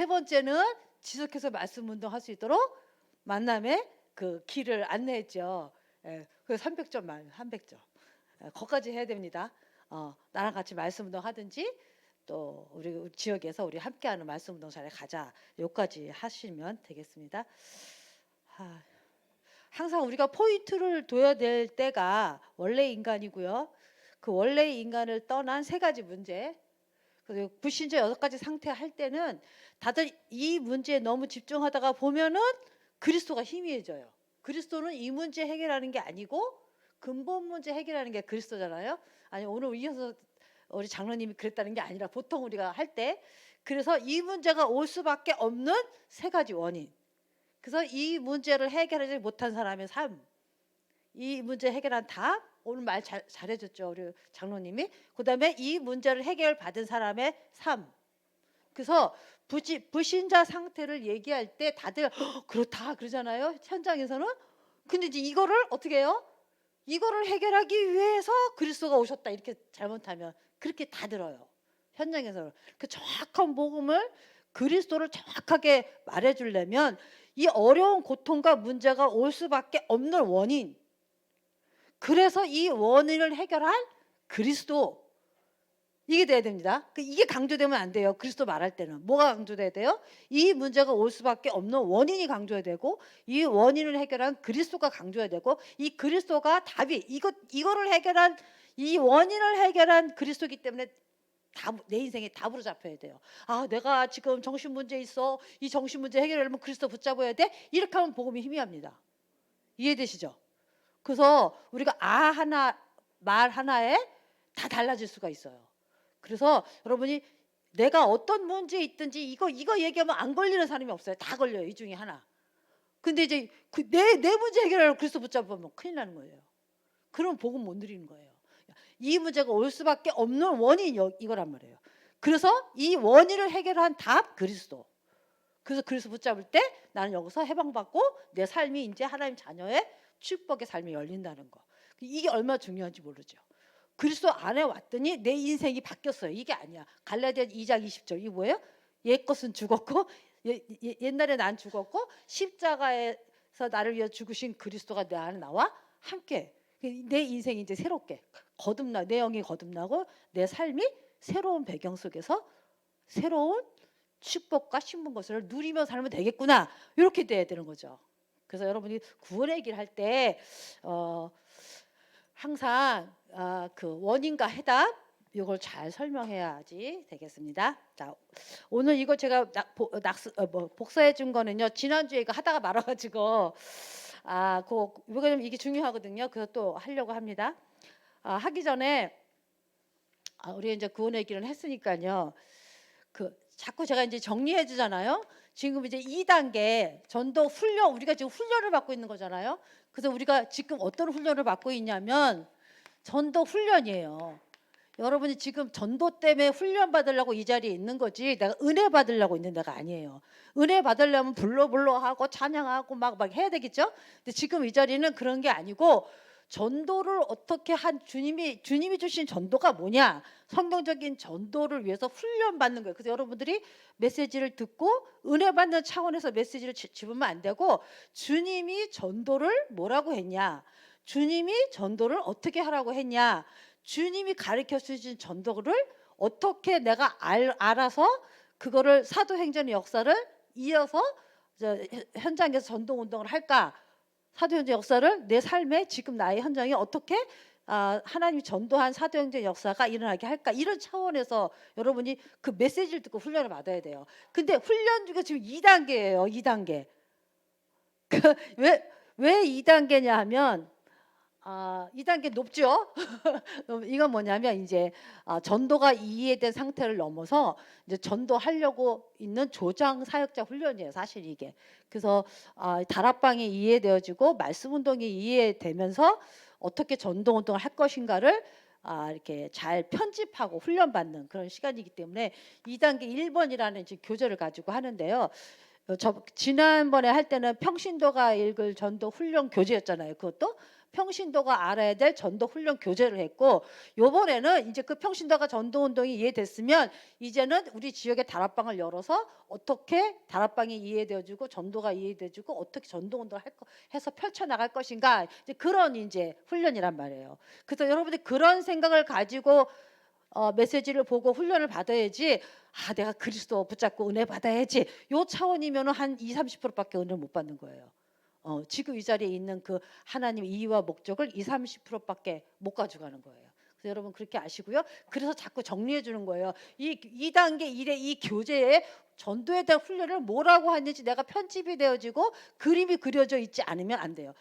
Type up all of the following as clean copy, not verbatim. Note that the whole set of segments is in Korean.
세 번째는 지속해서 말씀 운동할 수 있도록 만남의 그 길을 안내했죠. 예, 그 300점 만 300점. 거기까지 해야 됩니다. 나랑 같이 말씀 운동 하든지 또 우리 지역에서 우리 함께하는 말씀 운동장에 가자. 여기까지 하시면 되겠습니다. 항상 우리가 포인트를 둬야 될 때가 원래 인간이고요. 그 원래 인간을 떠난 세 가지 문제. 그리고 불신자 6가지 상태 할 때는 다들 이 문제에 너무 집중하다가 보면은 그리스도가 희미해져요. 그리스도는 이 문제 해결하는 게 아니고 근본 문제 해결하는 게 그리스도잖아요. 아니 오늘 이어서 우리 장로님이 그랬다는 게 아니라 보통 우리가 할 때 그래서 이 문제가 올 수밖에 없는 세 가지 원인. 그래서 이 문제를 해결하지 못한 사람의 삶. 이 문제 해결한 답. 오늘 말 잘해줬죠 우리 장로님이. 그다음에 이 문제를 해결받은 사람의 삶. 그래서 불신자 상태를 얘기할 때 다들 그렇다 그러잖아요 현장에서는. 근데 이제 이거를 어떻게 해요? 이거를 해결하기 위해서 그리스도가 오셨다 이렇게 잘못하면 그렇게 다 들어요 현장에서는. 그 정확한 복음을 그리스도를 정확하게 말해주려면 이 어려운 고통과 문제가 올 수밖에 없는 원인, 그래서 이 원인을 해결할 그리스도, 이게 돼야 됩니다. 이게 강조되면 안 돼요. 그리스도 말할 때는 뭐가 강조돼야 돼요? 이 문제가 올 수밖에 없는 원인이 강조해야 되고, 이 원인을 해결한 그리스도가 강조해야 되고, 이 그리스도가 답이 이거를 해결한, 이 원인을 해결한 그리스도이기 때문에 내 인생의 답으로 잡혀야 돼요. 내가 지금 정신 문제 있어. 이 정신 문제 해결하려면 그리스도 붙잡아야 돼. 이렇게 하면 복음이 희미합니다. 이해되시죠? 그래서 우리가 하나 말 하나에 다 달라질 수가 있어요. 그래서 여러분이 내가 어떤 문제에 있든지 이거 얘기하면 안 걸리는 사람이 없어요. 다 걸려요. 이 중에 하나. 근데 이제 내 문제 해결하려고 그리스도 붙잡으면 큰일 나는 거예요. 그럼 복음 못 누리는 거예요. 이 문제가 올 수밖에 없는 원인이 이거란 말이에요. 그래서 이 원인을 해결한 답 그리스도. 그래서 그리스도 붙잡을 때 나는 여기서 해방받고 내 삶이 이제 하나님 자녀의 축복의 삶이 열린다는 거. 이게 얼마나 중요한지 모르죠. 그리스도 안에 왔더니 내 인생이 바뀌었어요. 이게 아니야. 갈라디아 2장 20절 이게 뭐예요? 옛 것은 죽었고 옛날에 난 죽었고 십자가에서 나를 위해 죽으신 그리스도가 내 안에 나와 함께 내 인생이 이제 새롭게 내 영이 거듭나고 내 삶이 새로운 배경 속에서 새로운 축복과 신분 것을 누리며 살면 되겠구나. 이렇게 돼야 되는 거죠. 그래서 여러분이 구원의 길 할 때 항상 그 원인과 해답 이걸 잘 설명해야지 되겠습니다. 자, 오늘 이거 제가 복사해 준 거는요. 지난주에 이거 하다가 말아가지고 이게 중요하거든요. 그래서 또 하려고 합니다. 하기 전에 우리 이제 구원의 길은 했으니까요. 자꾸 제가 이제 정리해 주잖아요. 지금 이제 2단계 전도 훈련, 우리가 지금 훈련을 받고 있는 거잖아요. 그래서 우리가 지금 어떤 훈련을 받고 있냐면 전도 훈련이에요. 여러분이 지금 전도 때문에 훈련 받으려고 이 자리에 있는 거지 내가 은혜 받으려고 있는 데가 아니에요. 은혜 받으려면 불러 하고 찬양하고 막 해야 되겠죠. 근데 지금 이 자리는 그런 게 아니고 전도를 어떻게 주님이 주신 전도가 뭐냐, 성경적인 전도를 위해서 훈련받는 거예요. 그래서 여러분들이 메시지를 듣고 은혜 받는 차원에서 메시지를 집으면 안 되고, 주님이 전도를 뭐라고 했냐, 주님이 전도를 어떻게 하라고 했냐, 주님이 가르쳐 주신 전도를 어떻게 내가 알아서 그거를 사도행전의 역사를 이어서 현장에서 전도운동을 할까, 사도행전 역사를 내 삶에 지금 나의 현장에 어떻게 하나님이 전도한 사도행전 역사가 일어나게 할까, 이런 차원에서 여러분이 그 메시지를 듣고 훈련을 받아야 돼요. 근데 훈련 중에 지금 2단계예요. 2단계. 왜 2단계냐 하면 2단계 높죠. 이건 뭐냐면 이제 전도가 이해된 상태를 넘어서 이제 전도하려고 있는 조장 사역자 훈련이에요. 사실 이게. 그래서 다락방이 이해되어지고 말씀 운동이 이해되면서 어떻게 전도 운동을 할 것인가를 이렇게 잘 편집하고 훈련받는 그런 시간이기 때문에 2단계 1번이라는 이제 교재를 가지고 하는데요. 지난번에 할 때는 평신도가 읽을 전도 훈련 교재였잖아요. 그것도 평신도가 알아야 될 전도 훈련 교재를 했고, 요번에는 이제 그 평신도가 전도 운동이 이해됐으면 이제는 우리 지역에 다락방을 열어서 어떻게 다락방이 이해되어주고 전도가 이해돼주고 어떻게 전도 운동을 해서 펼쳐 나갈 것인가, 이제 그런 이제 훈련이란 말이에요. 그래서 여러분들이 그런 생각을 가지고 메시지를 보고 훈련을 받아야지, 내가 그리스도 붙잡고 은혜 받아야지, 요 차원이면 한 20-30%밖에 은혜를 못 받는 거예요. 지금 이 자리에 있는 그 하나님의 이유와 목적을 20-30%밖에 못 가져가는 거예요. 그래서 여러분 그렇게 아시고요. 그래서 자꾸 정리해 주는 거예요. 이 2단계 1의 이 교재에 전도에 대한 훈련을 뭐라고 하는지 내가 편집이 되어지고 그림이 그려져 있지 않으면 안 돼요.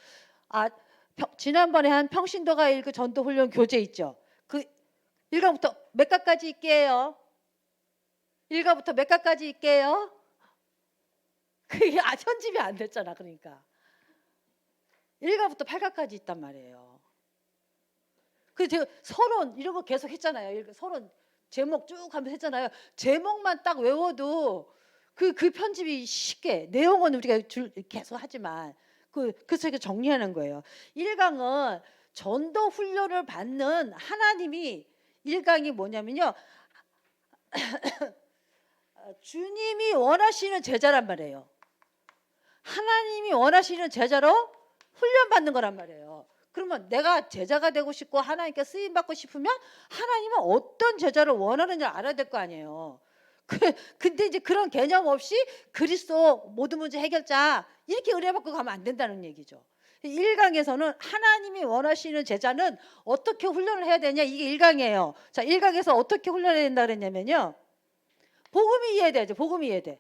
지난번에 한 평신도가 그 전도 훈련 교재 있죠. 그 1강부터 몇 가까지 있게요? 1가부터 몇 가까지 있게요? 그게 편집이 안 됐잖아. 그러니까 1가부터 8가까지 있단 말이에요. 그 제가 서론 이런 거 계속 했잖아요. 서론 제목 쭉 하면서 했잖아요. 제목만 딱 외워도 그 편집이 쉽게, 내용은 우리가 계속 하지만 그래서 정리하는 거예요. 1강은 전도 훈련을 받는 하나님이, 1강이 뭐냐면요, 주님이 원하시는 제자란 말이에요. 하나님이 원하시는 제자로 훈련받는 거란 말이에요. 그러면 내가 제자가 되고 싶고 하나님께 쓰임 받고 싶으면 하나님은 어떤 제자를 원하는지 알아야 될 거 아니에요. 근데 이제 그런 개념 없이 그리스도 모든 문제 해결자 이렇게 은혜 받고 가면 안 된다는 얘기죠. 1강에서는 하나님이 원하시는 제자는 어떻게 훈련을 해야 되냐, 이게 1강이에요. 자, 1강에서 어떻게 훈련해야 된다 그랬냐면요, 복음이 이해돼야죠. 복음이 이해돼.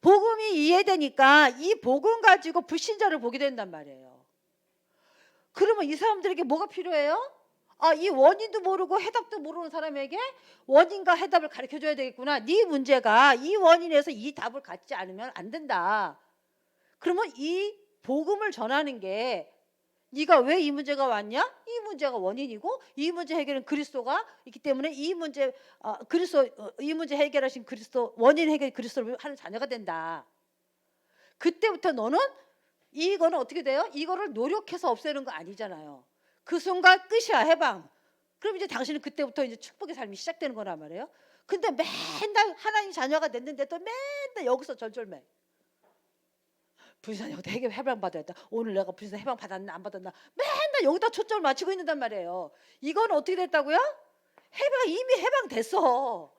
복음이 이해되니까 이 복음 가지고 불신자를 보게 된단 말이에요. 그러면 이 사람들에게 뭐가 필요해요? 이 원인도 모르고 해답도 모르는 사람에게 원인과 해답을 가르쳐줘야 되겠구나. 네 문제가 이 원인에서 이 답을 갖지 않으면 안 된다. 그러면 이 복음을 전하는 게, 네가 왜 이 문제가 왔냐? 이 문제가 원인이고 이 문제 해결은 그리스도가 있기 때문에 이 문제 이 문제 해결하신 그리스도, 원인 해결 그리스도를 하는 자녀가 된다. 그때부터 너는 이거는 어떻게 돼요? 이거를 노력해서 없애는 거 아니잖아요. 그 순간 끝이야, 해방. 그럼 이제 당신은 그때부터 이제 축복의 삶이 시작되는 거란 말이에요. 근데 맨날 하나님 자녀가 됐는데 또 맨날 여기서 절절매. 불신자 여기다 해방 받아야 돼. 오늘 내가 불신자 해방 받았나 안 받았나 맨날 여기다 초점을 맞추고 있는단 말이에요. 이건 어떻게 됐다고요? 이미 해방됐어.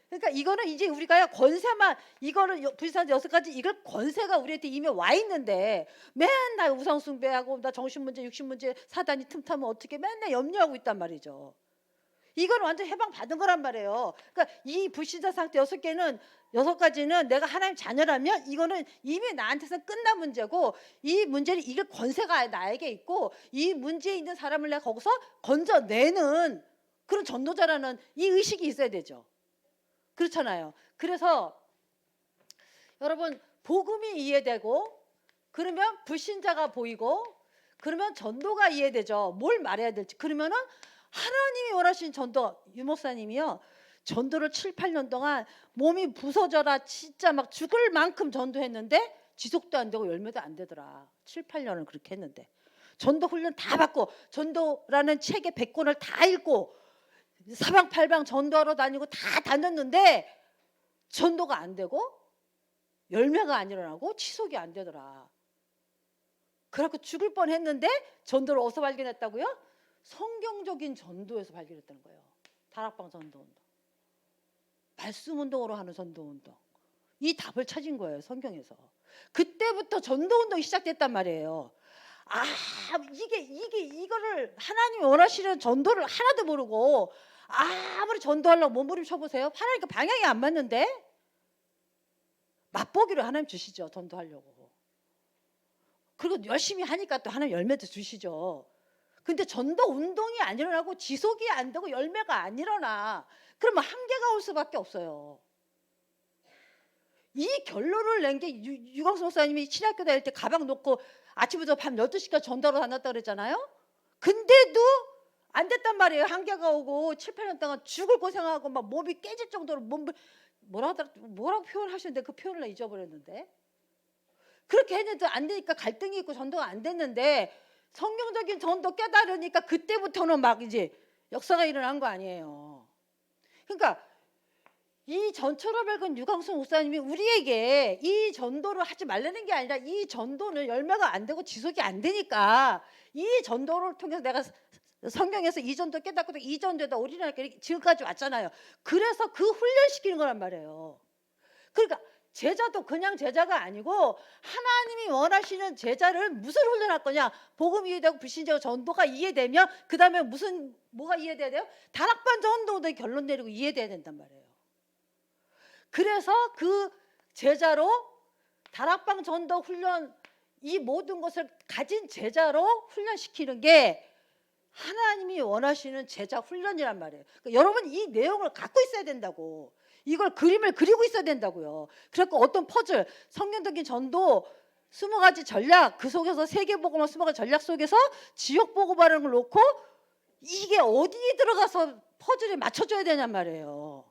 그러니까 이거는 이제 우리가 권세만, 이거는 불신자 6가지 이걸 권세가 우리한테 이미 와 있는데 맨날 우상 숭배하고 나 정신 문제, 육신 문제, 사단이 틈타면 어떻게 맨날 염려하고 있단 말이죠. 이건 완전 해방 받은 거란 말이에요. 그러니까 이 불신자 상태 6가지는 내가 하나님 자녀라면 이거는 이미 나한테서 끝난 문제고, 이 문제를 이길 권세가 나에게 있고 이 문제에 있는 사람을 내가 거기서 건져내는 그런 전도자라는 이 의식이 있어야 되죠. 그렇잖아요. 그래서 여러분, 복음이 이해되고 그러면 불신자가 보이고 그러면 전도가 이해되죠. 뭘 말해야 될지. 그러면은 하나님이 원하신 전도, 유목사님이요, 전도를 7-8년 동안 몸이 부서져라 진짜 막 죽을 만큼 전도했는데 지속도 안 되고 열매도 안 되더라. 7-8년을 그렇게 했는데 전도 훈련 다 받고 전도라는 책의 100권을 다 읽고 사방팔방 전도하러 다니고 다 다녔는데 전도가 안 되고 열매가 안 일어나고 지속이 안 되더라. 그래갖고 죽을 뻔했는데 전도를 어디서 발견했다고요? 성경적인 전도에서 발견했다는 거예요. 다락방 전도운동, 말씀운동으로 하는 전도운동, 이 답을 찾은 거예요, 성경에서. 그때부터 전도운동이 시작됐단 말이에요. 이거를 하나님이 원하시는 전도를 하나도 모르고 아무리 전도하려고 몸부림쳐보세요. 하나님과 방향이 안 맞는데 맛보기로 하나님 주시죠, 전도하려고. 그리고 열심히 하니까 또 하나님 열매도 주시죠. 근데 전도 운동이 안 일어나고 지속이 안 되고 열매가 안 일어나. 그러면 한계가 올 수밖에 없어요. 이 결론을 낸 게 유광수 목사님이 신학교 다닐 때 가방 놓고 아침부터 밤 12시까지 전도하러 다녔다 그랬잖아요. 근데도 안 됐단 말이에요. 한계가 오고 7-8년 동안 죽을 고생하고 막 몸이 깨질 정도로 뭐라고 표현하셨는데 그 표현을 잊어버렸는데, 그렇게 했는데 안 되니까 갈등이 있고 전도가 안 됐는데 성경적인 전도 깨달으니까 그때부터는 막 이제 역사가 일어난 거 아니에요. 그러니까 이 전처를 밝은 유광수 목사님이 우리에게 이 전도를 하지 말라는 게 아니라 이 전도는 열매가 안 되고 지속이 안 되니까 이 전도를 통해서 내가 성경에서 이 전도 깨닫고도 이 전도에다 우리나라 지금까지 왔잖아요. 그래서 그 훈련시키는 거란 말이에요. 그러니까 제자도 그냥 제자가 아니고 하나님이 원하시는 제자를 무슨 훈련할 거냐? 복음 이해되고 불신자고 전도가 이해되면 그 다음에 뭐가 이해돼야 돼요? 다락방 전도도 결론 내리고 이해돼야 된단 말이에요. 그래서 그 제자로 다락방 전도 훈련 이 모든 것을 가진 제자로 훈련시키는 게 하나님이 원하시는 제자 훈련이란 말이에요. 그러니까 여러분 이 내용을 갖고 있어야 된다고. 이걸 그림을 그리고 있어야 된다고요. 그래서 어떤 퍼즐, 성경적인 전도 20가지 전략, 그 속에서 세계복음화 20가지 전략 속에서 지역복음화라는 걸 놓고 이게 어디에 들어가서 퍼즐에 맞춰줘야 되냔 말이에요.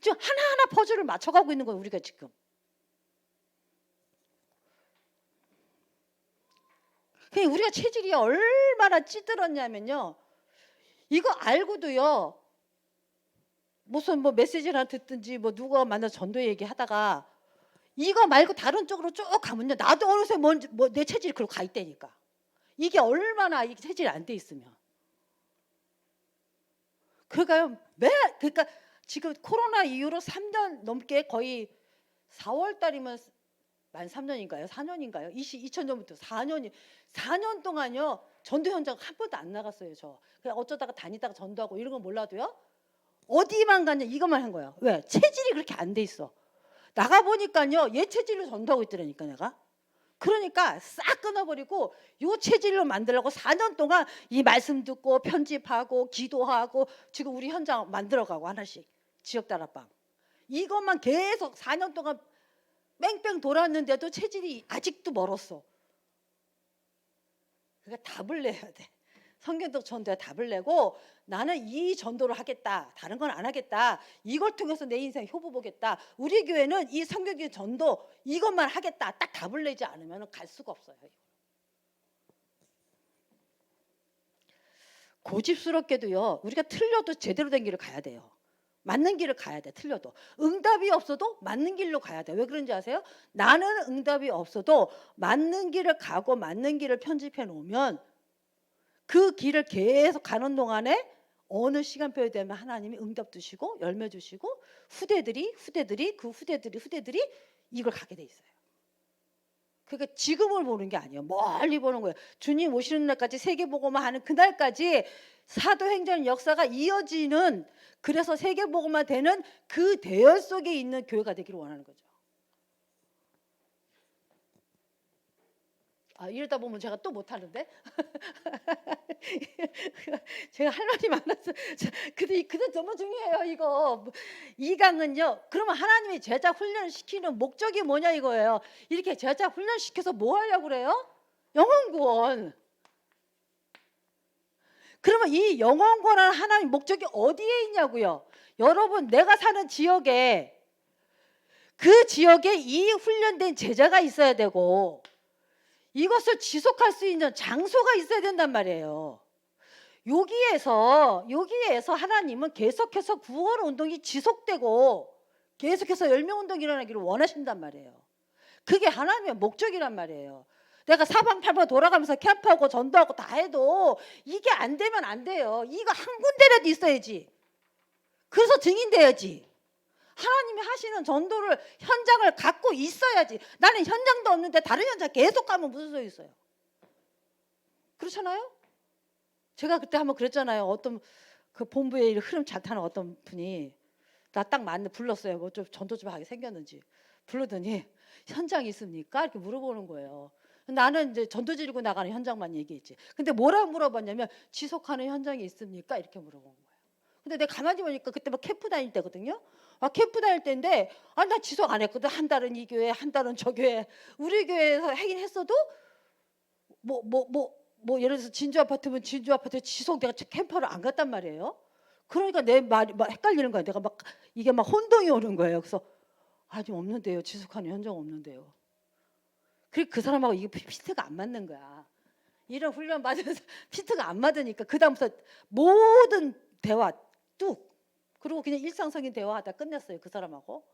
지금 하나하나 퍼즐을 맞춰가고 있는 거예요, 우리가 지금. 우리가 체질이 얼마나 찌들었냐면요. 이거 알고도요. 무슨 뭐 메시지를 하나 듣든지 뭐 누가 만나서 전도 얘기하다가 이거 말고 다른 쪽으로 쭉 가면요. 나도 어느새 내 체질이 그렇게 가 있다니까. 이게 얼마나 이 체질이 안 돼 있으면. 그러니까요. 그러니까 지금 코로나 이후로 3년 넘게 거의 4월 달이면 만 3년인가요? 4년인가요? 2000년부터 4년 동안요. 전도 현장 한 번도 안 나갔어요. 저 그냥 어쩌다가 다니다가 전도하고 이런 건 몰라도요. 어디만 갔냐 이것만 한 거예요. 왜? 체질이 그렇게 안 돼 있어. 나가 보니까요. 얘 체질로 전도하고 있더라니까 내가. 그러니까 싹 끊어버리고 요 체질로 만들려고 4년 동안 이 말씀 듣고 편집하고 기도하고 지금 우리 현장 만들어가고 하나씩 지역 다락방 이것만 계속 4년 동안 뺑뺑 돌았는데도 체질이 아직도 멀었어. 그러니까 답을 내야 돼. 성경적 전도에 답을 내고 나는 이 전도를 하겠다. 다른 건 안 하겠다. 이걸 통해서 내 인생 효부 보겠다. 우리 교회는 이 성경적 전도 이것만 하겠다. 딱 답을 내지 않으면 갈 수가 없어요. 고집스럽게도요. 우리가 틀려도 제대로 된 길을 가야 돼요. 맞는 길을 가야 돼. 틀려도. 응답이 없어도 맞는 길로 가야 돼. 왜 그런지 아세요? 나는 응답이 없어도 맞는 길을 가고 맞는 길을 편집해 놓으면 그 길을 계속 가는 동안에 어느 시간표에 되면 하나님이 응답 주시고 열매 주시고 후대들이 이걸 가게 돼 있어요. 그러니까 지금을 보는 게 아니에요. 멀리 보는 거예요. 주님 오시는 날까지 세계복음화 하는 그날까지 사도행전 역사가 이어지는 그래서 세계복음화 되는 그 대열 속에 있는 교회가 되기를 원하는 거죠. 이러다 보면 제가 또 못하는데 제가 할 말이 많았어. 근데 너무 중요해요. 이거 이 강은요. 그러면 하나님이 제자 훈련시키는 목적이 뭐냐 이거예요. 이렇게 제자 훈련시켜서 뭐 하려고 그래요? 영혼 구원. 그러면 이 영혼 구원하는 하나님 목적이 어디에 있냐고요. 여러분 내가 사는 지역에 그 지역에 이 훈련된 제자가 있어야 되고 이것을 지속할 수 있는 장소가 있어야 된단 말이에요. 여기에서 하나님은 계속해서 구원 운동이 지속되고 계속해서 열매운동이 일어나기를 원하신단 말이에요. 그게 하나님의 목적이란 말이에요. 내가 사방팔방 돌아가면서 캠프하고 전도하고 다 해도 이게 안 되면 안 돼요. 이거 한 군데라도 있어야지. 그래서 증인돼야지. 하나님이 하시는 전도를 현장을 갖고 있어야지. 나는 현장도 없는데 다른 현장 계속 가면 무슨 소용이 있어요? 그렇잖아요? 제가 그때 한번 그랬잖아요. 어떤 그 본부에 흐름 잘 타는 어떤 분이 나 딱 불렀어요. 뭐 좀 전도 좀 하게 생겼는지 부르더니 현장 있습니까? 이렇게 물어보는 거예요. 나는 이제 전도 지르고 나가는 현장만 얘기했지. 근데 뭐라고 물어봤냐면 지속하는 현장이 있습니까? 이렇게 물어본 거예요. 근데 내가 가만히 보니까 그때 막 캠프 다닐 때거든요. 캠프 다닐 때인데 나 지속 안 했거든. 한 달은 이 교회, 한 달은 저 교회. 우리 교회에서 하긴 했어도 뭐 예를 들어서 진주 아파트면 진주 아파트에 지속 내가 캠퍼를 안 갔단 말이에요. 그러니까 내 말이 막 헷갈리는 거야. 내가 이게 막 혼동이 오는 거예요. 그래서 아직 없는데요. 지속하는 현장 없는데요. 그리고 그 사람하고 이게 피트가 안 맞는 거야. 이런 훈련 받으면서 피트가 안 맞으니까 그다음부터 모든 대화 뚝, 그리고 그냥 일상적인 대화하다 끝냈어요. 그 사람하고.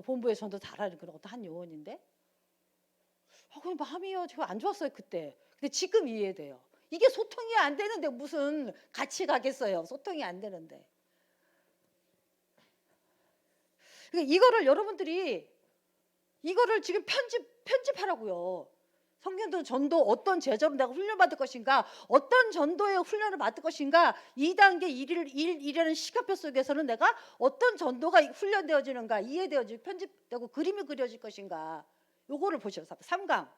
본부에 전도 잘하는 그런 것도 한 요원인데. 그냥 마음이요. 제가 안 좋았어요 그때. 근데 지금 이해돼요. 이게 소통이 안 되는데 무슨 같이 가겠어요. 소통이 안 되는데. 그러니까 이거를 여러분들이 이거를 지금 편집하라고요. 성경도 전도 어떤 제자로 내가 훈련받을 것인가, 어떤 전도의 훈련을 받을 것인가, 2단계 1이라는 시간표 속에서는 내가 어떤 전도가 훈련되어지는가, 이해되어지고 편집되고 그림이 그려질 것인가, 요거를 보셔. 3강.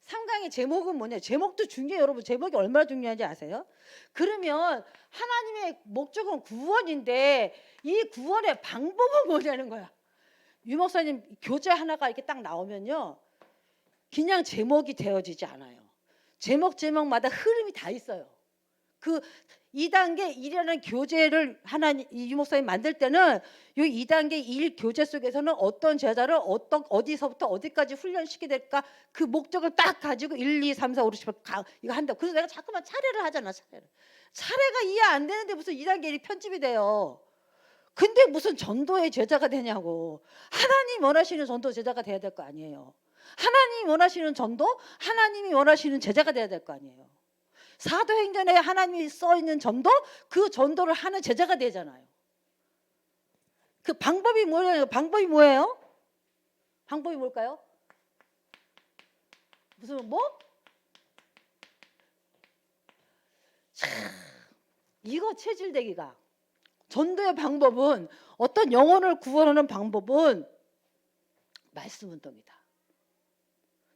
3강의 제목은 뭐냐? 제목도 중요해요. 여러분, 제목이 얼마나 중요한지 아세요? 그러면 하나님의 목적은 구원인데 이 구원의 방법은 뭐냐는 거야. 유 목사님 교재 하나가 이렇게 딱 나오면요, 그냥 제목이 되어지지 않아요. 제목마다 흐름이 다 있어요. 그 2단계 1이라는 교재를 유 목사님 만들 때는 이 2단계 1 교재 속에서는 어떤 제자를 어디서부터 어디까지 훈련시키게 될까, 그 목적을 딱 가지고 1, 2, 3, 4, 5, 6, 7 이거 한다. 그래서 내가 자꾸만 차례를 하잖아. 차례가 이해 안 되는데 무슨 2단계 1이 편집이 돼요. 근데 무슨 전도의 제자가 되냐고. 하나님 원하시는 전도 제자가 돼야 될 거 아니에요. 하나님이 원하시는 전도, 하나님이 원하시는 제자가 돼야 될 거 아니에요. 사도행전에 하나님이 써있는 전도, 그 전도를 하는 제자가 되잖아요. 그 방법이 뭐예요? 방법이 뭐예요? 방법이 뭘까요? 무슨 뭐? 참, 이거 체질되기가. 전도의 방법은, 어떤 영혼을 구원하는 방법은 말씀 운동이다.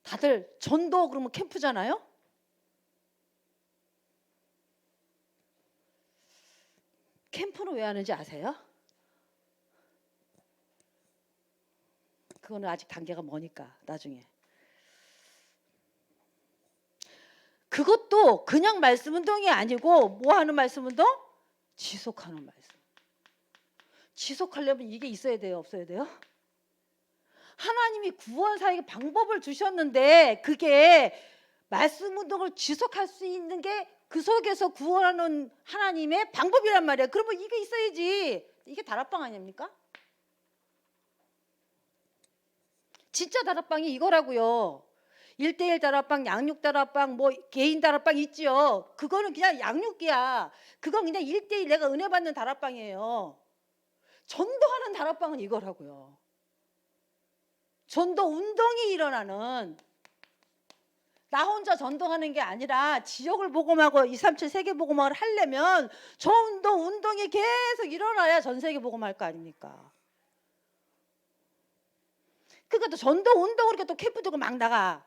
다들 전도 그러면 캠프잖아요. 캠프는 왜 하는지 아세요? 그거는 아직 단계가 머니까 나중에. 그것도 그냥 말씀 운동이 아니고 뭐 하는 말씀 운동? 지속하는 말씀. 지속하려면 이게 있어야 돼요, 없어야 돼요? 하나님이 구원 사역의 방법을 주셨는데 그게 말씀 운동을 지속할 수 있는 게 그 속에서 구원하는 하나님의 방법이란 말이야. 그러면 이게 있어야지. 이게 다락방 아닙니까? 진짜 다락방이 이거라고요. 1대1 다락방, 양육 다락방, 뭐 개인 다락방 있지요. 그거는 그냥 양육이야. 그건 그냥 1대1 내가 은혜 받는 다락방이에요. 전도하는 다락방은 이거라고요. 전도 운동이 일어나는, 나 혼자 전도하는 게 아니라 지역을 복음하고 237 세계 복음을 하려면 전도 운동이 계속 일어나야 전 세계 복음할 거 아닙니까? 그러니까 또 전도 운동을 이렇게 또 캠프 두고 막 나가.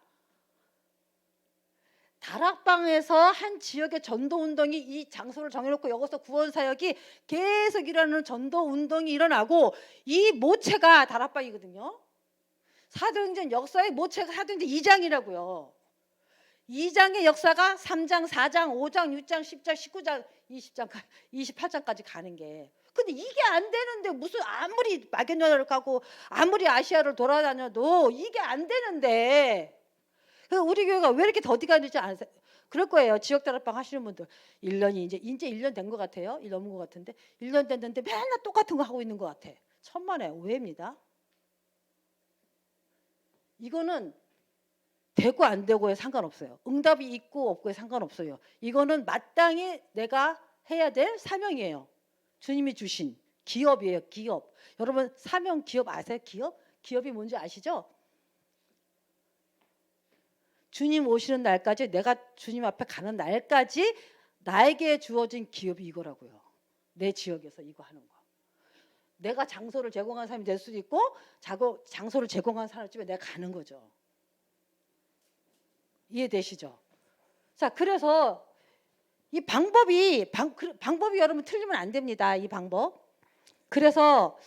다락방에서 한 지역의 전도 운동이, 이 장소를 정해놓고 여기서 구원 사역이 계속 일어나는 전도 운동이 일어나고, 이 모체가 다락방이거든요. 사도행전 역사의 모체가 사도행전 2장이라고요. 2장의 역사가 3장, 4장, 5장, 6장, 10장, 19장, 20장, 28장까지 가는 게. 근데 이게 안 되는데 무슨 아무리 막연연을 가고 아무리 아시아를 돌아다녀도 이게 안 되는데, 우리 교회가 왜 이렇게 더디가 되지 않으세요? 그럴 거예요. 지역 다락방 하시는 분들. 1년이 이제 1년 된 것 같아요. 1년 넘은 것 같은데 1년 됐는데 맨날 똑같은 거 하고 있는 것 같아. 천만에 오해입니다. 이거는 되고 안 되고에 상관없어요. 응답이 있고 없고에 상관없어요. 이거는 마땅히 내가 해야 될 사명이에요. 주님이 주신 기업이에요. 기업. 여러분 사명 기업 아세요? 기업? 기업이 뭔지 아시죠? 주님 오시는 날까지, 내가 주님 앞에 가는 날까지 나에게 주어진 기업이 이거라고요. 내 지역에서 이거 하는 거. 내가 장소를 제공한 사람이 될 수도 있고 장소를 제공한 사람 집에 내가 가는 거죠. 이해되시죠? 자, 그래서 이 방법이 여러분 틀리면 안 됩니다. 이 방법. 그래서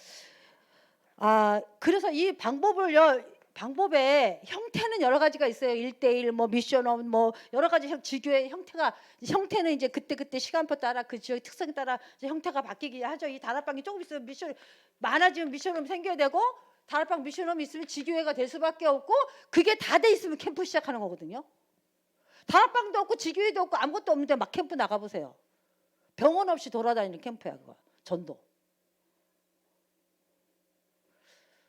이 방법의 형태는 여러 가지가 있어요. 1대1, 뭐 미션업, 뭐 여러 가지 지교의 형태는 이제 그때 시간표 따라 그 지역의 특성 따라 이제 형태가 바뀌기 하죠. 이 다락방이 조금 있으면 미션 많아지면 미션업 생겨야 되고, 다락방 미션홈이 있으면 지교회가 될 수밖에 없고 그게 다 돼 있으면 캠프 시작하는 거거든요. 다락방도 없고 지교회도 없고 아무것도 없는데 막 캠프 나가보세요. 병원 없이 돌아다니는 캠프야 그거. 전도.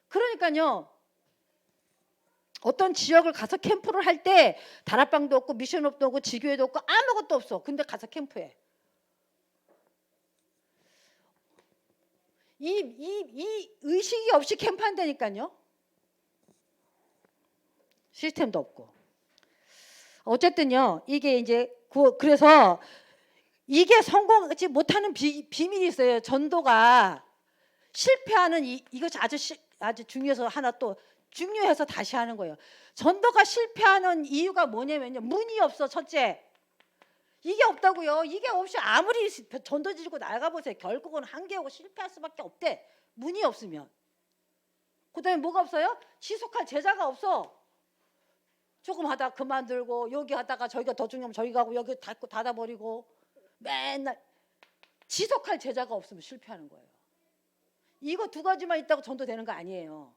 그러니까요. 어떤 지역을 가서 캠프를 할 때 다락방도 없고 미션업도 없고 지교회도 없고 아무것도 없어. 근데 가서 캠프해. 이 의식이 없이 캠프한다니까요. 시스템도 없고. 어쨌든요. 이게 이제 그래서 이게 성공하지 못하는 비밀이 있어요. 전도가 실패하는 이것이 아주 중요해서 하나 또 중요해서 다시 하는 거예요. 전도가 실패하는 이유가 뭐냐면요. 문이 없어. 첫째. 이게 없다고요. 이게 없이 아무리 전도 지르고 나가보세요. 결국은 한계하고 실패할 수밖에 없대. 문이 없으면. 그다음에 뭐가 없어요? 지속할 제자가 없어. 조금 하다가 그만들고 여기 하다가 저기가 더 중요하면 저기 가고 여기 닫아버리고 맨날 지속할 제자가 없으면 실패하는 거예요. 이거 두 가지만 있다고 전도되는 거 아니에요.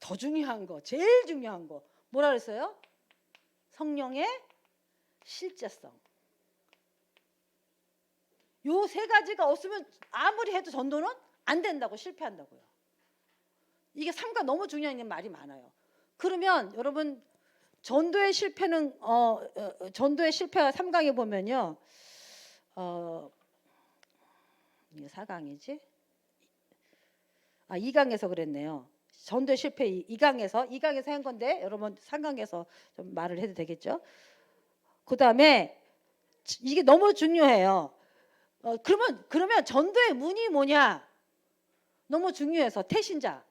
더 중요한 거, 제일 중요한 거 뭐라 그랬어요? 성령의 실제성. 요 세 가지가 없으면 아무리 해도 전도는 안 된다고 실패한다고요. 이게 삼가 너무 중요한 말이 많아요. 그러면 여러분 전도의 실패는 전도의 실패와 3강에 보면요. 이게 4강이지? 2강에서 그랬네요. 전도의 실패 2강에서 한 건데 여러분 3강에서 좀 말을 해도 되겠죠? 그다음에 이게 너무 중요해요. 그러면 전도의 문이 뭐냐? 너무 중요해서 태신자,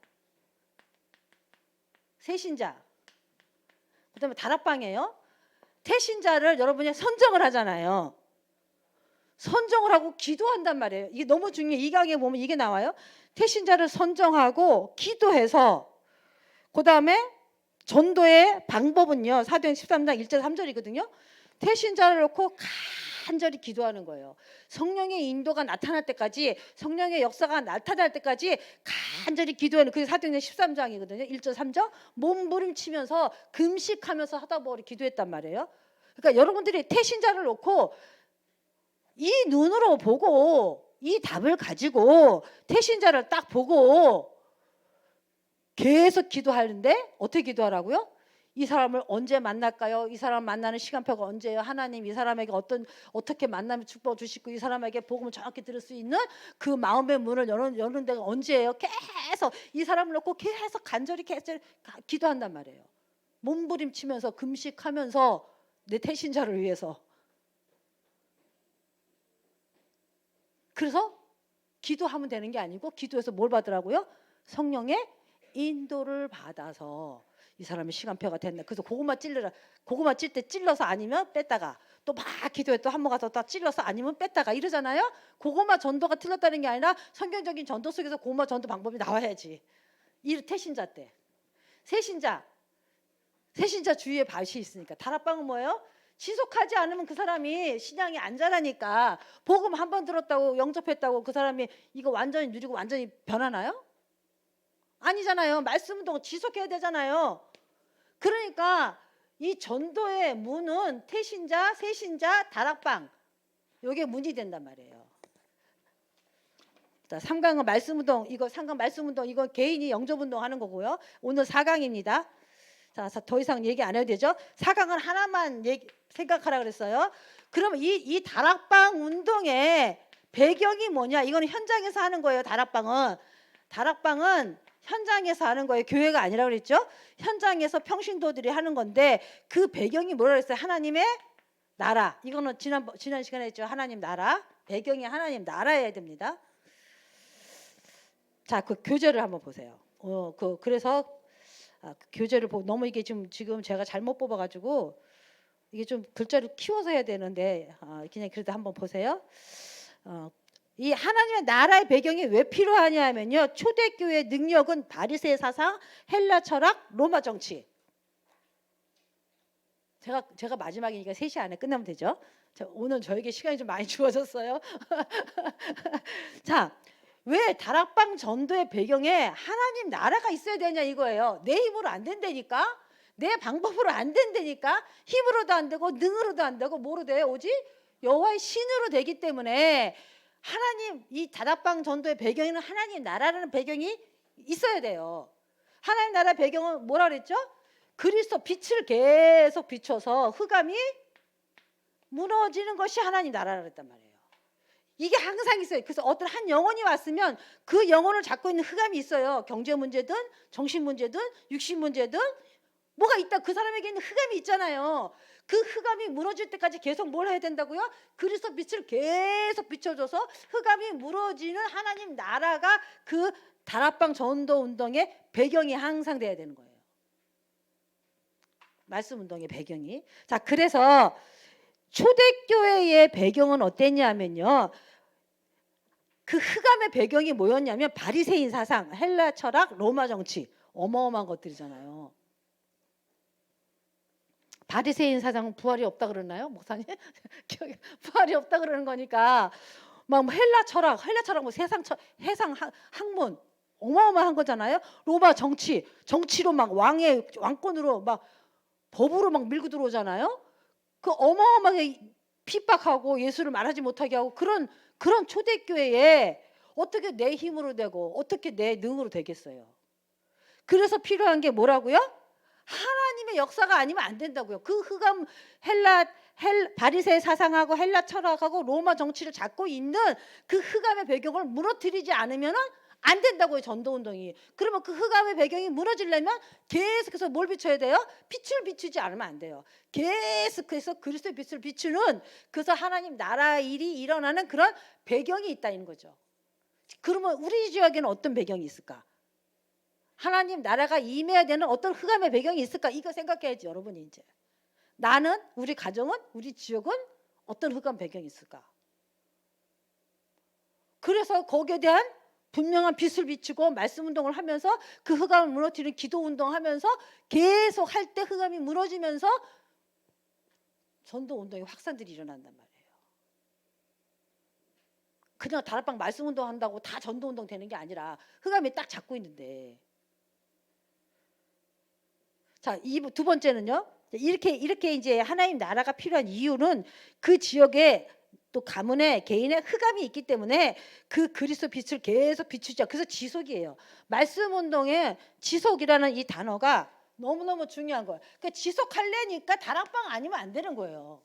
세신자. 그다음에 다락방이에요. 태신자를 여러분이 선정을 하잖아요. 선정을 하고 기도한단 말이에요. 이게 너무 중요해요. 2강에 보면 이게 나와요. 태신자를 선정하고 기도해서 그다음에 전도의 방법은요. 사도행 13장 1절 3절이거든요. 태신자를 놓고 간절히 기도하는 거예요. 성령의 인도가 나타날 때까지 성령의 역사가 나타날 때까지 간절히 기도하는 그게 사도행전 13장이거든요. 1절 3절 몸부림치면서 금식하면서 하다 보니 기도했단 말이에요. 그러니까 여러분들이 태신자를 놓고 이 눈으로 보고 이 답을 가지고 태신자를 딱 보고 계속 기도하는데 어떻게 기도하라고요? 이 사람을 언제 만날까요? 이 사람 만나는 시간표가 언제예요? 하나님 이 사람에게 어떻게 만나면 축복 주시고 이 사람에게 복음을 정확히 들을 수 있는 그 마음의 문을 여는 데가 언제예요? 계속 이 사람을 놓고 계속 간절히 기도한단 말이에요. 몸부림치면서 금식하면서 내 태신자를 위해서. 그래서 기도하면 되는 게 아니고 기도해서 뭘 받으라고요? 성령의 인도를 받아서 이 사람의 시간표가 됐네. 그래서 고구마 찔러라. 고구마 찔 때 찔러서 아니면 뺐다가 또 막 기도해 또 한 번 가서 또 찔러서 아니면 뺐다가 이러잖아요. 고구마 전도가 틀렸다는 게 아니라 성경적인 전도 속에서 고구마 전도 방법이 나와야지. 이 태신자 때. 세신자 주위에 밭이 있으니까. 다락방은 뭐예요? 지속하지 않으면 그 사람이 신앙이 안 자라니까 복음 한 번 들었다고 영접했다고 그 사람이 이거 완전히 누리고 완전히 변하나요? 아니잖아요. 말씀 운동 지속해야 되잖아요. 그러니까 이 전도의 문은 태신자, 세신자, 다락방 이게 문이 된단 말이에요. 3강은 말씀 운동, 이거 3강 말씀 운동 이거 개인이 영접 운동 하는 거고요. 오늘 4강입니다. 자, 더 이상 얘기 안 해도 되죠? 4강은 하나만 생각하라 그랬어요. 그럼 이 다락방 운동의 배경이 뭐냐? 이거는 현장에서 하는 거예요. 다락방은 현장에서 하는 거예요. 교회가 아니라 그랬죠? 현장에서 평신도들이 하는 건데 그 배경이 뭐라 그랬어요? 하나님의 나라. 이거는 지난 시간에 했죠. 하나님 나라. 배경이 하나님 나라여야 됩니다. 자, 그 교재를 한번 보세요. 그래서 교재를 보고 너무 이게 지금 제가 잘못 뽑아가지고 이게 좀 글자를 키워서 해야 되는데 그냥 그래도 한번 보세요. 이 하나님의 나라의 배경이 왜 필요하냐면요. 초대교회의 능력은 바리새의 사상, 헬라 철학, 로마 정치. 제가 마지막이니까 3시 안에 끝나면 되죠. 오늘 저에게 시간이 좀 많이 주어졌어요. 자, 왜 다락방 전도의 배경에 하나님 나라가 있어야 되냐 이거예요. 내 힘으로 안 된다니까. 내 방법으로 안 된다니까. 힘으로도 안 되고 능으로도 안 되고 뭐로 돼요? 오직 여호와의 신으로 되기 때문에 하나님 이 다락방 전도의 배경에는 하나님 나라라는 배경이 있어야 돼요. 하나님 나라 배경은 뭐라 그랬죠? 그리스도 빛을 계속 비춰서 흑암이 무너지는 것이 하나님 나라라 그랬단 말이에요. 이게 항상 있어요. 그래서 어떤 한 영혼이 왔으면 그 영혼을 잡고 있는 흑암이 있어요. 경제 문제든 정신 문제든 육신 문제든 뭐가 있다. 그 사람에게 있는 흑암이 있잖아요. 그 흑암이 무너질 때까지 계속 뭘 해야 된다고요? 그리스도 빛을 계속 비춰줘서 흑암이 무너지는 하나님 나라가 그 다락방 전도 운동의 배경이 항상 돼야 되는 거예요. 말씀 운동의 배경이. 자, 그래서 초대교회의 배경은 어땠냐면요. 그 흑암의 배경이 뭐였냐면 바리새인 사상, 헬라 철학, 로마 정치. 어마어마한 것들이잖아요. 바리새인 사상은 부활이 없다 그러나요? 목사님? 부활이 없다 그러는 거니까 막 헬라 철학 뭐 세상 학문 어마어마한 거잖아요. 로마 정치로 막 왕권으로 막 법으로 막 밀고 들어오잖아요. 그 어마어마하게 핍박하고 예수를 말하지 못하게 하고 그런 초대교회에 어떻게 내 힘으로 되고 어떻게 내 능으로 되겠어요. 그래서 필요한 게 뭐라고요? 하나님의 역사가 아니면 안 된다고요. 그 흑암 바리새 사상하고 헬라 철학하고 로마 정치를 잡고 있는 그 흑암의 배경을 무너뜨리지 않으면 안 된다고요. 전도운동이. 그러면 그 흑암의 배경이 무너지려면 계속해서 뭘 비춰야 돼요? 빛을 비추지 않으면 안 돼요. 계속해서 그리스도의 빛을 비추는, 그래서 하나님 나라 일이 일어나는 그런 배경이 있다는 거죠. 그러면 우리 지역에는 어떤 배경이 있을까? 하나님 나라가 임해야 되는 어떤 흑암의 배경이 있을까? 이거 생각해야지 여러분이. 이제 나는, 우리 가정은, 우리 지역은 어떤 흑암 배경이 있을까? 그래서 거기에 대한 분명한 빛을 비추고 말씀 운동을 하면서 그 흑암을 무너뜨리는 기도 운동하면서 계속 할 때 흑암이 무너지면서 전도 운동의 확산들이 일어난단 말이에요. 그냥 다락방 말씀 운동 한다고 다 전도 운동 되는 게 아니라 흑암이 딱 잡고 있는데. 자, 두 번째는요. 이렇게 이제 하나님 나라가 필요한 이유는 그 지역에 또 가문에 개인의 흑암이 있기 때문에 그 그리스도 빛을 계속 비추자. 그래서 지속이에요. 말씀 운동에 지속이라는 이 단어가 너무너무 중요한 거예요. 그러니까 지속하려니까 다락방 아니면 안 되는 거예요.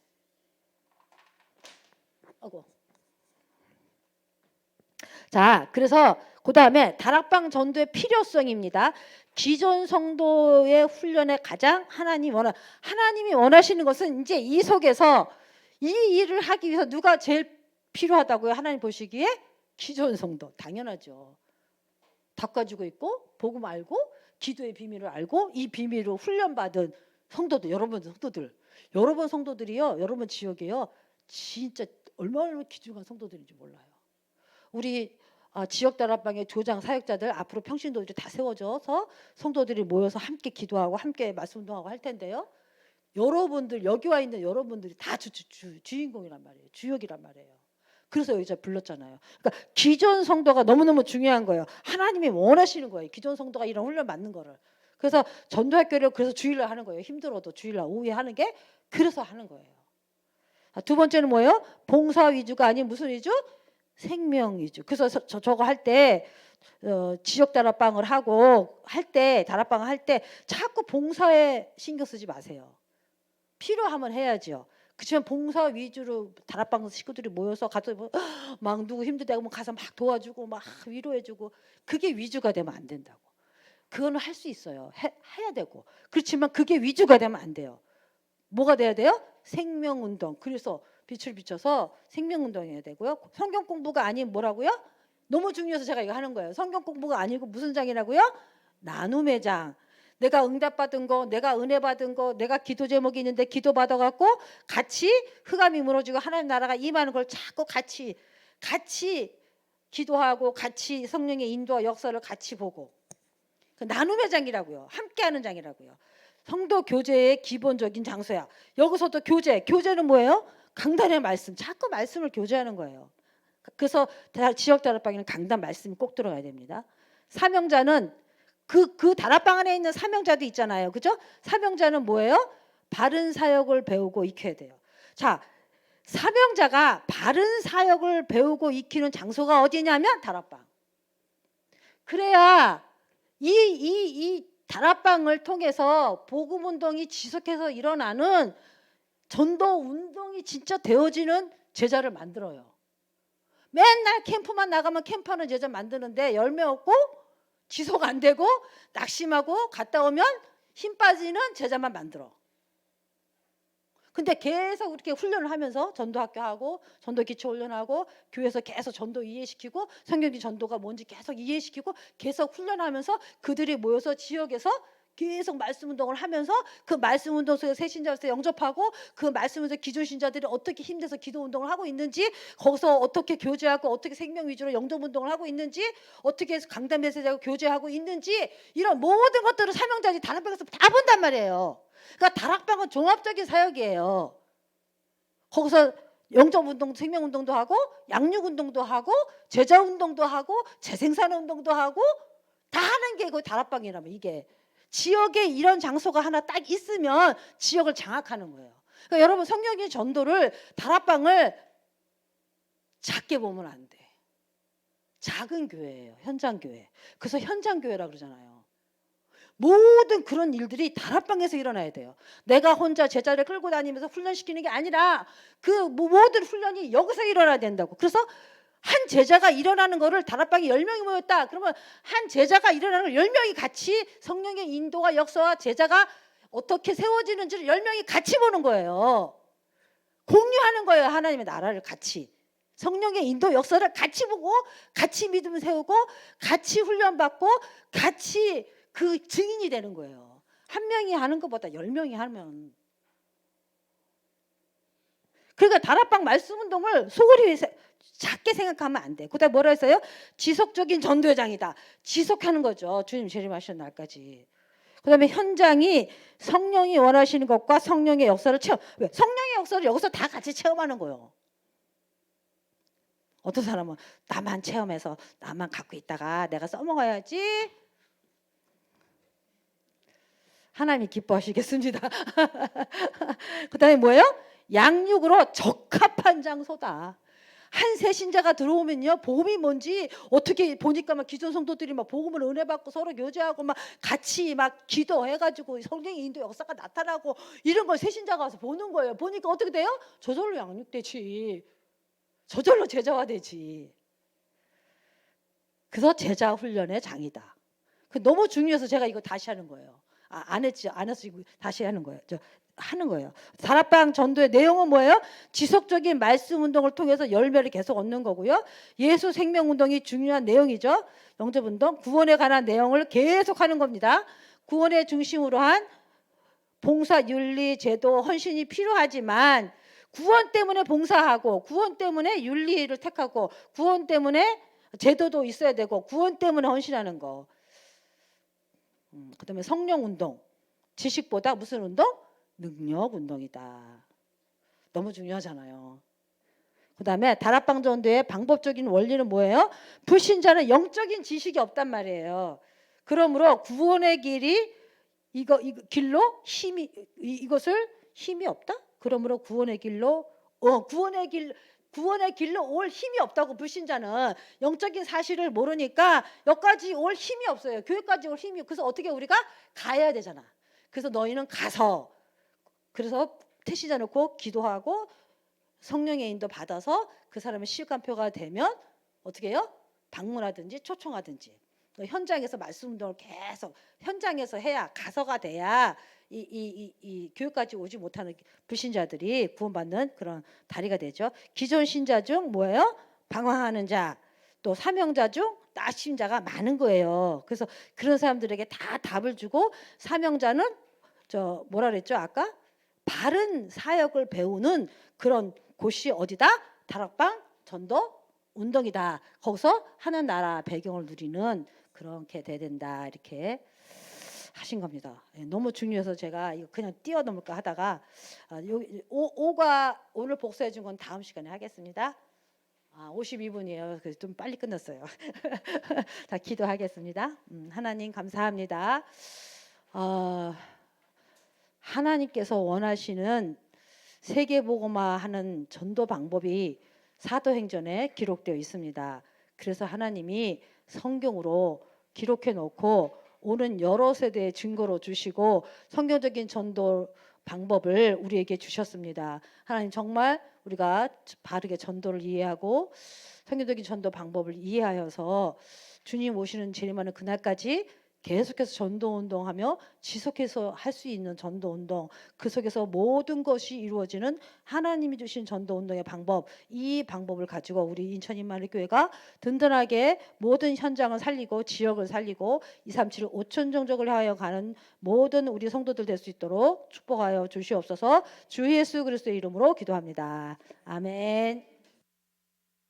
자, 그래서 그 다음에 다락방 전도의 필요성입니다. 기존 성도의 훈련에 가장 하나님이 원하시는 것은 이제 이 속에서 이 일을 하기 위해서 누가 제일 필요하다고요? 하나님 보시기에 기존 성도. 당연하죠. 닦아주고 있고 복음 알고 기도의 비밀을 알고 이 비밀로 훈련받은 성도들, 여러분 성도들이요, 여러분 지역에요, 진짜 얼마나 귀중한 성도들인지 몰라요. 우리 지역 다락방의 조장 사역자들 앞으로 평신도들이 다 세워져서 성도들이 모여서 함께 기도하고 함께 말씀 운동하고 할 텐데요. 여러분들, 여기 와 있는 여러분들이 다 주인공이란 말이에요. 주역이란 말이에요. 그래서 여기서 불렀잖아요. 그러니까 기존 성도가 너무너무 중요한 거예요. 하나님이 원하시는 거예요. 기존 성도가 이런 훈련 받는 거를. 그래서 전도학교를 그래서 주일날 하는 거예요. 힘들어도 주일날 오후에 하는 게 그래서 하는 거예요. 두 번째는 뭐예요? 봉사 위주가 아닌 무슨 위주? 생명 위주. 그래서 저거 할 때 지역 다락방을 하고 다락방을 할 때 자꾸 봉사에 신경 쓰지 마세요. 필요하면 해야죠. 그렇지만 봉사 위주로 다락방 식구들이 모여서 가서 막 누구 힘들다고 가서 막 도와주고 막 위로해주고 그게 위주가 되면 안 된다고. 그거는 할 수 있어요. 해야 되고. 그렇지만 그게 위주가 되면 안 돼요. 뭐가 돼야 돼요? 생명운동. 그래서 빛을 비춰서 생명운동해야 되고요. 성경 공부가 아닌 뭐라고요? 너무 중요해서 제가 이거 하는 거예요. 성경 공부가 아니고 무슨 장이라고요? 나눔의 장. 내가 응답받은 거, 내가 은혜 받은 거, 내가 기도 제목이 있는데 기도 받아갖고 같이 흑암이 무너지고 하나님 나라가 임하는 걸 자꾸 같이 기도하고 같이 성령의 인도와 역사를 같이 보고, 그 나눔의 장이라고요. 함께하는 장이라고요. 성도 교제의 기본적인 장소야. 여기서도 교제는 뭐예요? 강단의 말씀, 자꾸 말씀을 교제하는 거예요. 그래서 지역 다락방에는 강단 말씀이 꼭 들어가야 됩니다. 사명자는 그 다락방 안에 있는 사명자도 있잖아요. 그죠? 사명자는 뭐예요? 바른 사역을 배우고 익혀야 돼요. 자, 사명자가 바른 사역을 배우고 익히는 장소가 어디냐면 다락방. 그래야 이 다락방을 통해서 복음 운동이 지속해서 일어나는 전도 운동이 진짜 되어지는 제자를 만들어요. 맨날 캠프만 나가면 캠프하는 제자 만드는데 열매 없고 지속 안 되고 낙심하고 갔다 오면 힘 빠지는 제자만 만들어. 근데 계속 이렇게 훈련을 하면서 전도학교 하고 전도 기초 훈련하고 교회에서 계속 전도 이해시키고 성경적 전도가 뭔지 계속 이해시키고 계속 훈련하면서 그들이 모여서 지역에서 계속 말씀 운동을 하면서 그 말씀 운동 속에 새신자로서 영접하고 그 말씀 운동 기존 신자들이 어떻게 힘내서 기도 운동을 하고 있는지 거기서 어떻게 교제하고 어떻게 생명 위주로 영접 운동을 하고 있는지 어떻게 해서 강단 메시지하고 교제하고 있는지 이런 모든 것들을 사명자들이 다락방에서 다 본단 말이에요. 그러니까 다락방은 종합적인 사역이에요. 거기서 영접운동, 생명운동도 하고 양육운동도 하고 제자운동도 하고 재생산운동도 하고 다 하는 게 그 다락방이라면 이게 지역에 이런 장소가 하나 딱 있으면 지역을 장악하는 거예요. 그러니까 여러분 성령의 전도를 다락방을 작게 보면 안 돼. 작은 교회예요. 현장교회. 그래서 현장교회라고 그러잖아요. 모든 그런 일들이 다락방에서 일어나야 돼요. 내가 혼자 제자를 끌고 다니면서 훈련시키는 게 아니라 그 모든 훈련이 여기서 일어나야 된다고. 그래서 한 제자가 일어나는 거를 다락방에 10명이 모였다. 그러면 한 제자가 일어나는 걸 10명이 같이 성령의 인도와 역사와 제자가 어떻게 세워지는지를 10명이 같이 보는 거예요. 공유하는 거예요. 하나님의 나라를 같이. 성령의 인도 역사를 같이 보고 같이 믿음 세우고 같이 훈련받고 같이 그 증인이 되는 거예요. 한 명이 하는 것보다 10명이 하면. 그러니까 다락방 말씀 운동을 소홀히 작게 생각하면 안 돼. 그다음에 뭐라 했어요? 지속적인 전도회장이다. 지속하는 거죠. 주님 재림하시는 날까지. 그다음에 현장이 성령이 원하시는 것과 성령의 역사를 체험. 왜? 성령의 역사를 여기서 다 같이 체험하는 거예요. 어떤 사람은 나만 체험해서 나만 갖고 있다가 내가 써먹어야지. 하나님이 기뻐하시겠습니다. 그다음에 뭐예요? 양육으로 적합한 장소다. 한 새신자가 들어오면요 복음이 뭔지 어떻게 보니까 막 기존 성도들이 막 복음을 은혜 받고 서로 교제하고 막 같이 막 기도해가지고 성령의 인도 역사가 나타나고 이런 걸 새신자가 와서 보는 거예요. 보니까 어떻게 돼요? 저절로 양육되지. 저절로 제자화되지. 그래서 제자 훈련의 장이다. 너무 중요해서 제가 이거 다시 하는 거예요. 안 했죠. 안 해서 다시 하는 거예요. 하는 거예요. 다락방 전도의 내용은 뭐예요? 지속적인 말씀 운동을 통해서 열매를 계속 얻는 거고요. 예수 생명 운동이 중요한 내용이죠. 영접 운동, 구원에 관한 내용을 계속 하는 겁니다. 구원의 중심으로 한 봉사, 윤리, 제도, 헌신이 필요하지만 구원 때문에 봉사하고 구원 때문에 윤리를 택하고 구원 때문에 제도도 있어야 되고 구원 때문에 헌신하는 거. 그다음에 성령 운동. 지식보다 무슨 운동? 능력 운동이다. 너무 중요하잖아요. 그다음에 다락방 전도의 방법적인 원리는 뭐예요? 불신자는 영적인 지식이 없단 말이에요. 그러므로 구원의 길이 길로 이것을 힘이 없다? 그러므로 구원의 길로 올 힘이 없다고. 불신자는 영적인 사실을 모르니까 여기까지 올 힘이 없어요. 교회까지 올 힘이. 그래서 어떻게 우리가 가야 되잖아. 그래서 너희는 가서 그래서 택시자 놓고 기도하고 성령의 인도 받아서 그 사람의 실감표가 되면 어떻게 해요? 방문하든지 초청하든지 현장에서 말씀 운동을 계속 현장에서 해야 가서가 돼야 이 교육까지 오지 못하는 불신자들이 구원받는 그런 다리가 되죠. 기존 신자 중 뭐예요? 방황하는 자, 또 사명자 중 나신 자가 많은 거예요. 그래서 그런 사람들에게 다 답을 주고 사명자는 뭐라 그랬죠? 아까 바른 사역을 배우는 그런 곳이 어디다? 다락방 전도 운동이다. 거기서 하는 나라 배경을 누리는 그렇게 돼야 된다. 이렇게 하신 겁니다. 너무 중요해서 제가 이거 그냥 뛰어넘을까 하다가 오가 오늘 복수해 준 건 다음 시간에 하겠습니다. 52분이에요. 그래서 좀 빨리 끝났어요. 자, 기도하겠습니다. 하나님 감사합니다. 어, 하나님께서 원하시는 세계복음화 하는 전도 방법이 사도행전에 기록되어 있습니다. 그래서 하나님이 성경으로 기록해 놓고 오는 여러 세대의 증거로 주시고 성경적인 전도 방법을 우리에게 주셨습니다. 하나님 정말 우리가 바르게 전도를 이해하고 성경적인 전도 방법을 이해하여서 주님 오시는 재림하는 그날까지 계속해서 전도 운동하며 지속해서 할 수 있는 전도 운동, 그 속에서 모든 것이 이루어지는 하나님이 주신 전도 운동의 방법, 이 방법을 가지고 우리 인천 임마누엘교회가 든든하게 모든 현장을 살리고 지역을 살리고 237 5천 종족을 하여 가는 모든 우리 성도들 될 수 있도록 축복하여 주시옵소서. 주 예수 그리스도의 이름으로 기도합니다. 아멘.